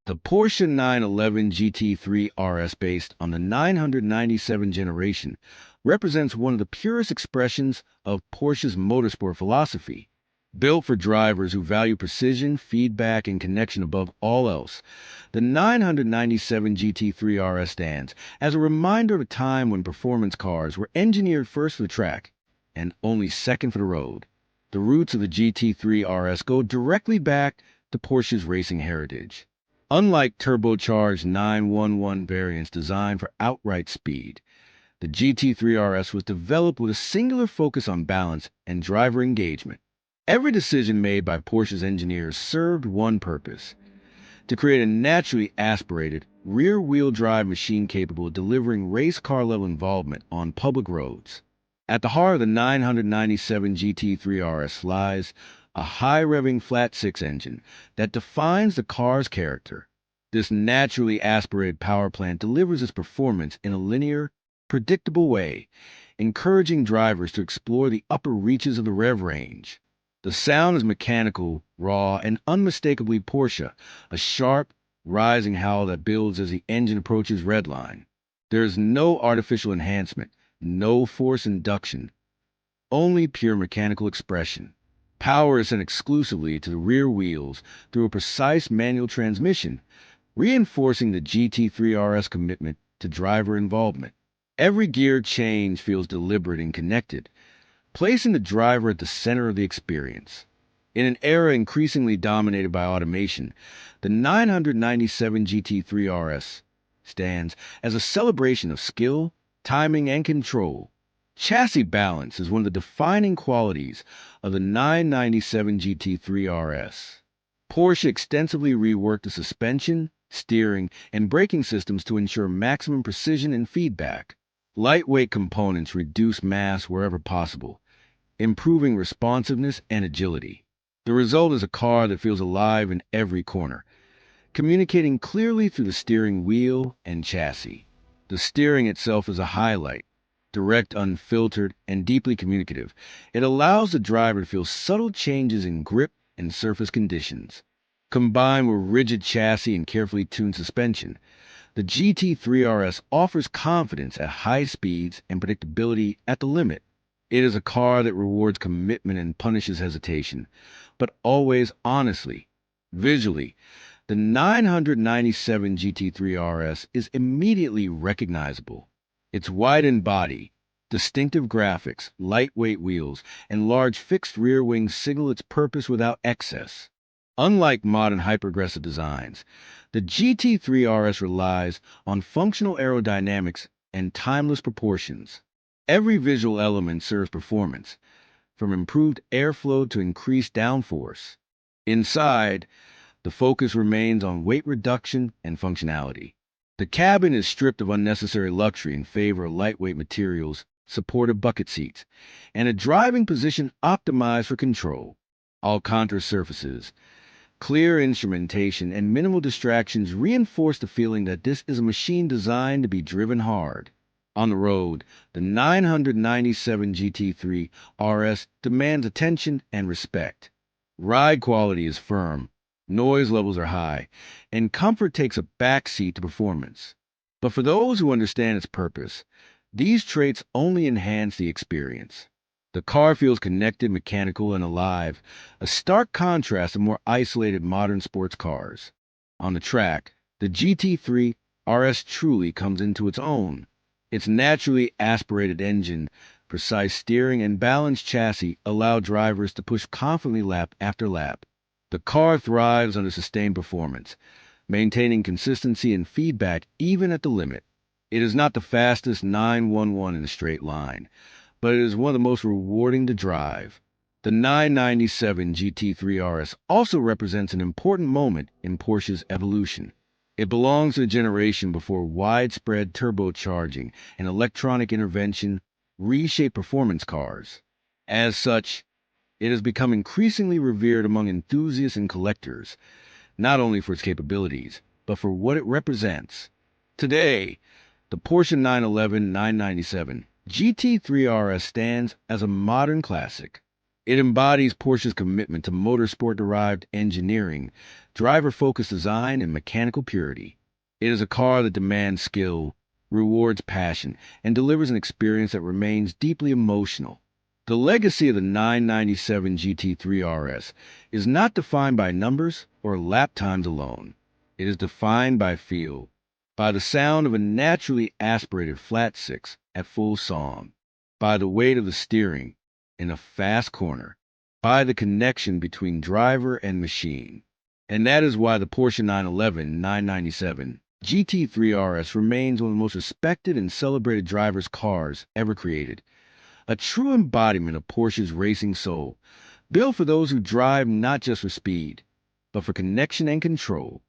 The Porsche 911 GT3 RS, based on the 997 generation, represents one of the purest expressions of Porsche's motorsport philosophy. Built for drivers who value precision, feedback, and connection above all else, the 997 GT3 RS stands as a reminder of a time when performance cars were engineered first for the track and only second for the road. The roots of the GT3 RS go directly back to Porsche's racing heritage. Unlike turbocharged 911 variants designed for outright speed, the GT3 RS was developed with a singular focus on balance and driver engagement. Every decision made by Porsche's engineers served one purpose: to create a naturally aspirated, rear-wheel drive machine capable of delivering race car-level involvement on public roads. At the heart of the 997 GT3 RS lies a high-revving flat-six engine that defines the car's character. This naturally aspirated power plant delivers its performance in a linear, predictable way, encouraging drivers to explore the upper reaches of the rev range. The sound is mechanical, raw, and unmistakably Porsche, a sharp, rising howl that builds as the engine approaches redline. There is no artificial enhancement, no force induction, only pure mechanical expression. Power is sent exclusively to the rear wheels through a precise manual transmission, reinforcing the GT3 RS commitment to driver involvement. Every gear change feels deliberate and connected, placing the driver at the center of the experience. In an era increasingly dominated by automation, the 997 GT3 RS stands as a celebration of skill, timing, and control. Chassis balance is one of the defining qualities of the 997 GT3 RS. Porsche extensively reworked the suspension, steering, and braking systems to ensure maximum precision and feedback. Lightweight components reduce mass wherever possible, improving responsiveness and agility. The result is a car that feels alive in every corner, communicating clearly through the steering wheel and chassis. The steering itself is a highlight. Direct, unfiltered, and deeply communicative, it allows the driver to feel subtle changes in grip and surface conditions. Combined with rigid chassis and carefully tuned suspension, the GT3 RS offers confidence at high speeds and predictability at the limit. It is a car that rewards commitment and punishes hesitation, but always honestly. Visually, the 997 GT3 RS is immediately recognizable. Its widened body, distinctive graphics, lightweight wheels, and large fixed rear wings signal its purpose without excess. Unlike modern hyper-aggressive designs, the GT3 RS relies on functional aerodynamics and timeless proportions. Every visual element serves performance, from improved airflow to increased downforce. Inside, the focus remains on weight reduction and functionality. The cabin is stripped of unnecessary luxury in favor of lightweight materials, supportive bucket seats, and a driving position optimized for control. Alcantara surfaces, clear instrumentation, and minimal distractions reinforce the feeling that this is a machine designed to be driven hard. On the road, the 997 GT3 RS demands attention and respect. Ride quality is firm, noise levels are high, and comfort takes a backseat to performance. But for those who understand its purpose, these traits only enhance the experience. The car feels connected, mechanical, and alive, a stark contrast to more isolated modern sports cars. On the track, the GT3 RS truly comes into its own. Its naturally aspirated engine, precise steering, and balanced chassis allow drivers to push confidently lap after lap. The car thrives under sustained performance, maintaining consistency and feedback even at the limit. It is not the fastest 911 in a straight line, but it is one of the most rewarding to drive. The 997 GT3 RS also represents an important moment in Porsche's evolution. It belongs to the generation before widespread turbocharging and electronic intervention reshaped performance cars. As such, it has become increasingly revered among enthusiasts and collectors, not only for its capabilities, but for what it represents. Today, the Porsche 911 997 GT3 RS stands as a modern classic, It embodies Porsche's commitment to motorsport-derived engineering, driver-focused design, and mechanical purity. It is a car that demands skill, rewards passion, and delivers an experience that remains deeply emotional. The legacy of the 997 GT3 RS is not defined by numbers or lap times alone. It is defined by feel, by the sound of a naturally aspirated flat six at full song, by the weight of the steering in a fast corner, by the connection between driver and machine. And that is why the Porsche 911 997 GT3 RS remains one of the most respected and celebrated drivers' cars ever created. A true embodiment of Porsche's racing soul, built for those who drive not just for speed, but for connection and control.